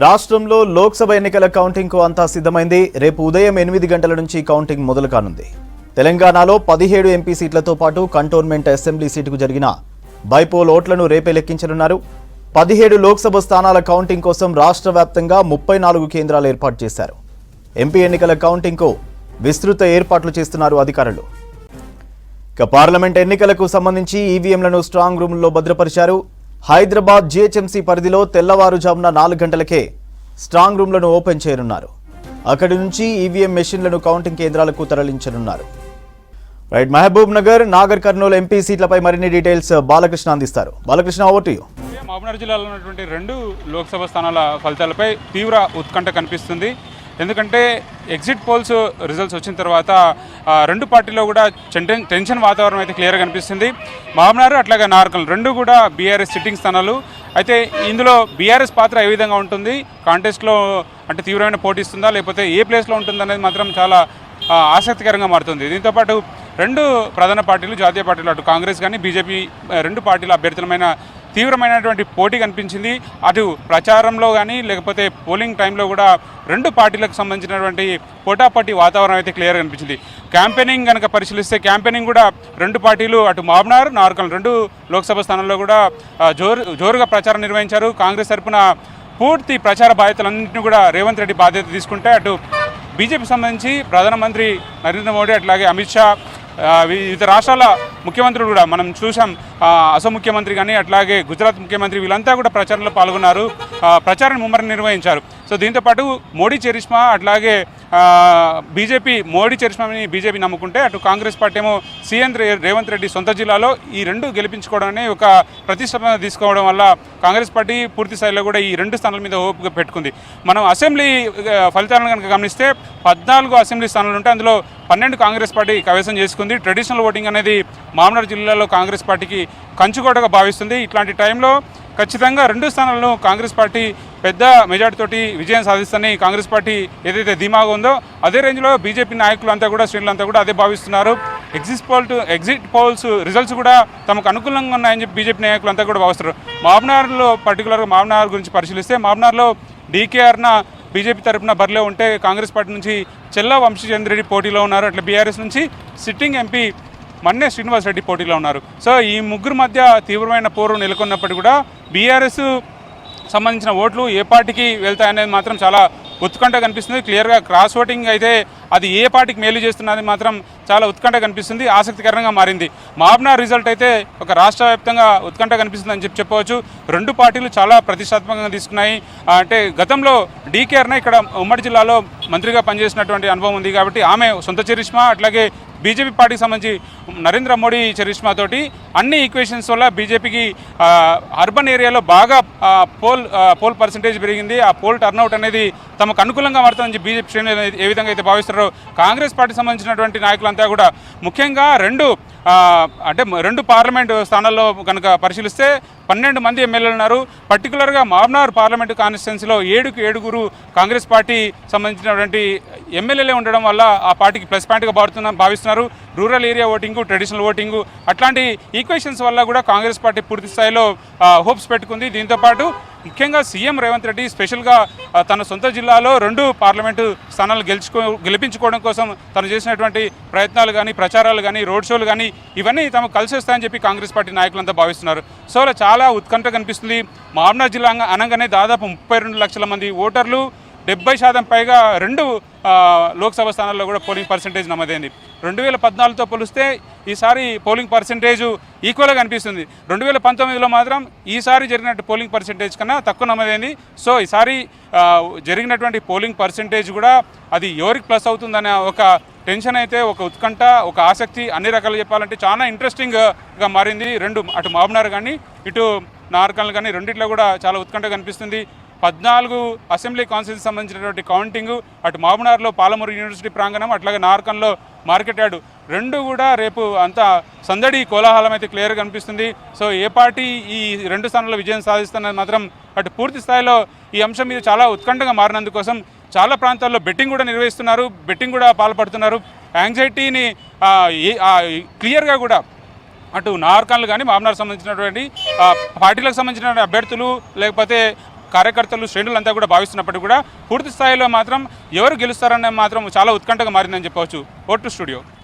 రాష్ట్రంలో లోక్సభ ఎన్నికల కౌంటింగ్కు అంతా సిద్ధమైంది. రేపు ఉదయం 8 గంటల నుంచి కౌంటింగ్ మొదలు కానుంది. తెలంగాణలో 17 ఎంపీ సీట్లతో పాటు కంటోన్మెంట్ అసెంబ్లీ సీటుకు జరిగిన బైపోల్ ఓట్లను రేపే లెక్కించనున్నారు. 17 లోక్సభ స్థానాల కౌంటింగ్ కోసం రాష్ట్ర వ్యాప్తంగా 34 కేంద్రాలు ఏర్పాటు చేశారు. ఎంపీ ఎన్నికల కౌంటింగ్కు విస్తృత ఏర్పాట్లు చేస్తున్నారు అధికారులు. ఇక పార్లమెంట్ ఎన్నికలకు సంబంధించి ఈవీఎంలను స్ట్రాంగ్ రూమ్లో భద్రపరిచారు. హైదరాబాద్ జీహెచ్ఎంసీ పరిధిలో తెల్లవారుజామున 4 గంటలకే స్ట్రాంగ్ రూమ్లను ఓపెన్ చేయనున్నారు. అక్కడి నుంచి ఈవీఎం మెషిన్లను కౌంటింగ్ కేంద్రాలకు తరలించనున్నారు. రైట్, మహబూబ్ నగర్, నాగర్ కర్నూలు ఎంపీ సీట్లపై మరిన్ని డీటెయిల్స్ బాలకృష్ణ అందిస్తారు. Balakrishna, over to you. Mahabubnagar జిల్లాలో ఉన్నటువంటి 2 లోక్సభ స్థానాల ఫలితాలపై తీవ్ర ఉత్కంఠ కనిపిస్తుంది. ఎందుకంటే ఎగ్జిట్ పోల్స్ రిజల్ట్స్ వచ్చిన తర్వాత 2 పార్టీలో కూడా టెన్షన్ వాతావరణం అయితే క్లియర్గా కనిపిస్తుంది. మహబూబ్నగర్ అట్లాగే నార్కల్ 2 కూడా బీఆర్ఎస్ సిట్టింగ్ స్థానాలు. అయితే ఇందులో బీఆర్ఎస్ పాత్ర ఏ విధంగా ఉంటుంది, కాంటెస్ట్లో అంటే తీవ్రమైన పోటీ ఇస్తుందా లేకపోతే ఏ ప్లేస్లో ఉంటుంది అనేది మాత్రం చాలా ఆసక్తికరంగా మారుతుంది. దీంతోపాటు 2 ప్రధాన పార్టీలు, జాతీయ పార్టీలు, అటు కాంగ్రెస్ కానీ బీజేపీ 2 పార్టీల అభ్యర్థులమైన తీవ్రమైనటువంటి పోటీ కనిపించింది. అటు ప్రచారంలో కానీ లేకపోతే పోలింగ్ టైంలో కూడా 2 పార్టీలకు సంబంధించినటువంటి పోటాపోటీ వాతావరణం అయితే క్లియర్గా కనిపించింది. క్యాంపెయినింగ్ కనుక పరిశీలిస్తే క్యాంపెయినింగ్ కూడా 2 పార్టీలు అటు మహబూబ్నగర్, నార్కల్ 2 లోక్సభ స్థానాల్లో కూడా జోరుగా ప్రచారం నిర్వహించారు. కాంగ్రెస్ తరఫున పూర్తి ప్రచార బాధ్యతలన్నింటినీ కూడా రేవంత్ రెడ్డి బాధ్యత తీసుకుంటే, అటు బీజేపీ సంబంధించి ప్రధానమంత్రి నరేంద్ర మోడీ అట్లాగే అమిత్ షా, వివిధ రాష్ట్రాల ముఖ్యమంత్రులు కూడా మనం చూసాం. అసోం ముఖ్యమంత్రి కానీ అట్లాగే గుజరాత్ ముఖ్యమంత్రి వీళ్ళంతా కూడా ప్రచారంలో పాల్గొన్నారు, ప్రచారాన్ని ముమ్మరం నిర్వహించారు. సో దీంతోపాటు మోడీ చరిష్మా అట్లాగే మోడీ చరిష్మాని బీజేపీ నమ్ముకుంటే, అటు కాంగ్రెస్ పార్టీ ఏమో సీఎం రేవంత్ రెడ్డి సొంత జిల్లాలో ఈ 2 గెలిపించుకోవడం అనే ఒక ప్రతిష్టంభన తీసుకోవడం వల్ల కాంగ్రెస్ పార్టీ పూర్తి స్థాయిలో కూడా ఈ 2 స్థానాల మీద ఓపిక పెట్టుకుంది. మనం అసెంబ్లీ ఫలితాలను కనుక గమనిస్తే 14 అసెంబ్లీ స్థానాలు ఉంటే అందులో 12 కాంగ్రెస్ పార్టీ కైవసం చేసుకుంది. ట్రెడిషనల్ ఓటింగ్ అనేది మహబూబ్నగర్ జిల్లాలో కాంగ్రెస్ పార్టీకి కంచుకోటగా భావిస్తుంది. ఇట్లాంటి టైంలో ఖచ్చితంగా 2 స్థానాలను కాంగ్రెస్ పార్టీ పెద్ద మెజార్టీతోటి విజయం సాధిస్తుందని కాంగ్రెస్ పార్టీ ఏదైతే ధీమాగా ఉందో అదే రేంజ్లో బీజేపీ నాయకులంతా కూడా, శ్రేణులంతా కూడా అదే భావిస్తున్నారు. ఎగ్జిట్ పోల్స్ రిజల్ట్స్ కూడా తమకు అనుకూలంగా ఉన్నాయని చెప్పి బీజేపీ నాయకులంతా కూడా భావిస్తున్నారు. మహబూబ్నగర్లో పర్టికులర్గా మహబూబ్నగర్ గురించి పరిశీలిస్తే, మహబూబ్నగర్లో డీకేఆర్న బీజేపీ తరఫున బరిలో ఉంటే, కాంగ్రెస్ పార్టీ నుంచి చెల్లా వంశీచంద్రెడ్డి పోటీలో ఉన్నారు. అట్లా బీఆర్ఎస్ నుంచి సిట్టింగ్ ఎంపీ మన్నే శ్రీనివాస్ రెడ్డి పోటీలో ఉన్నారు. సో ఈ ముగ్గురు మధ్య తీవ్రమైన పోరు నెలకొన్నప్పటికీ కూడా బీఆర్ఎస్ సంబంధించిన ఓట్లు ఏ పార్టీకి వెళ్తాయనేది మాత్రం చాలా ఉత్కంఠ కనిపిస్తుంది. క్లియర్గా క్రాస్ ఓటింగ్ అయితే అది ఏ పార్టీకి మేలు చేస్తున్నది మాత్రం చాలా ఉత్కంఠ కనిపిస్తుంది, ఆసక్తికరంగా మారింది. మహబూబ్నగర్ రిజల్ట్ అయితే ఒక రాష్ట్ర వ్యాప్తంగా ఉత్కంఠ కనిపిస్తుంది అని చెప్పవచ్చు. 2 పార్టీలు చాలా ప్రతిష్టాత్మకంగా తీసుకున్నాయి. అంటే గతంలో డీకేఆర్నే ఇక్కడ ఉమ్మడి జిల్లాలో మంత్రిగా పనిచేసినటువంటి అనుభవం ఉంది కాబట్టి ఆమె సొంత చరిష్మా, అట్లాగే బీజేపీ పార్టీకి సంబంధించి నరేంద్ర మోడీ చరిష్మాతోటి అన్ని ఈక్వేషన్స్ వల్ల బీజేపీకి అర్బన్ ఏరియాలో బాగా పోల్ పర్సంటేజ్ పెరిగింది. ఆ పోల్ టర్నౌట్ అనేది తమకు అనుకూలంగా మారుతుందని బీజేపీ శ్రేణులు ఏ విధంగా అయితే భావిస్తారో, కాంగ్రెస్ పార్టీకి సంబంధించినటువంటి నాయకులంతా కూడా ముఖ్యంగా 2 పార్లమెంటు స్థానాల్లో కనుక పరిశీలిస్తే 12 మంది ఎమ్మెల్యేలు ఉన్నారు. పర్టికులర్గా మహబూబ్నగర్ పార్లమెంటు కాన్స్టిట్యున్సీలో 7 కాంగ్రెస్ పార్టీ సంబంధించినటువంటి ఎమ్మెల్యేలే ఉండడం వల్ల ఆ పార్టీకి ప్లస్ పాయింట్గా భావిస్తున్నారు. Rural area voting, traditional voting అట్లాంటి ఈక్వేషన్స్ వల్ల కూడా కాంగ్రెస్ పార్టీ పూర్తి స్థాయిలో హోప్స్ పెట్టుకుంది. దీంతోపాటు ముఖ్యంగా సీఎం రేవంత్ రెడ్డి స్పెషల్గా తన సొంత జిల్లాలో 2 పార్లమెంటు స్థానాలు గెలిపించుకోవడం కోసం తను చేసినటువంటి ప్రయత్నాలు కానీ, ప్రచారాలు కానీ, రోడ్ షోలు కానీ ఇవన్నీ తమకు కలిసి వస్తాయని చెప్పి కాంగ్రెస్ పార్టీ నాయకులంతా భావిస్తున్నారు. సో చాలా ఉత్కంఠ కనిపిస్తుంది. మహబూబ్నగర్ జిల్లా అనగానే దాదాపు 32 లక్షల మంది ఓటర్లు, 70% పైగా 2 లోక్సభ స్థానాల్లో కూడా పోలింగ్ పర్సంటేజ్ నమోదైంది. 2014తో పోలిస్తే ఈసారి పోలింగ్ పర్సంటేజ్ ఈక్వల్గా కనిపిస్తుంది. 2019లో మాత్రం ఈసారి జరిగినట్టు పోలింగ్ పర్సంటేజ్ కన్నా తక్కువ నమోదైంది. సో ఈసారి జరిగినటువంటి పోలింగ్ పర్సంటేజ్ కూడా అది ఎవరికి ప్లస్ అవుతుందనే ఒక టెన్షన్ అయితే, ఒక ఉత్కంఠ, ఒక ఆసక్తి అన్ని రకాలు చెప్పాలంటే చాలా ఇంట్రెస్టింగ్గా మారింది. అటు మహబూబ్నగర్ కానీ ఇటు నార్కల్ కానీ రెండిట్లో కూడా చాలా ఉత్కంఠ కనిపిస్తుంది. 14 అసెంబ్లీ కాన్స్టిట్యూన్సీకి సంబంధించినటువంటి కౌంటింగు, అటు మహబూబ్నగర్లో పాలమూరు యూనివర్సిటీ ప్రాంగణం, అట్లాగే నార్కల్లో మార్కెట్ యార్డు 2 కూడా రేపు అంతా సందడి కోలాహలం అయితే క్లియర్గా కనిపిస్తుంది. సో ఏ పార్టీ ఈ 2 స్థానాల్లో విజయం సాధిస్తున్నది మాత్రం అటు పూర్తి స్థాయిలో ఈ అంశం మీద చాలా ఉత్కంఠగా మారినందుకోసం చాలా ప్రాంతాల్లో బెట్టింగ్ కూడా నిర్వహిస్తున్నారు, బెట్టింగ్ కూడా పాల్పడుతున్నారు. యాంగ్జైటీని క్లియర్గా కూడా అటు నార్కన్లు కానీ మహబూబ్నగర్ సంబంధించినటువంటి పార్టీలకు సంబంధించిన అభ్యర్థులు లేకపోతే కార్యకర్తలు శ్రేణులంతా కూడా భావిస్తున్నప్పటికీ కూడా పూర్తి స్థాయిలో మాత్రం ఎవరు గెలుస్తారనే మాత్రం చాలా ఉత్కంఠగా మారిందని చెప్పవచ్చు. Vote studio.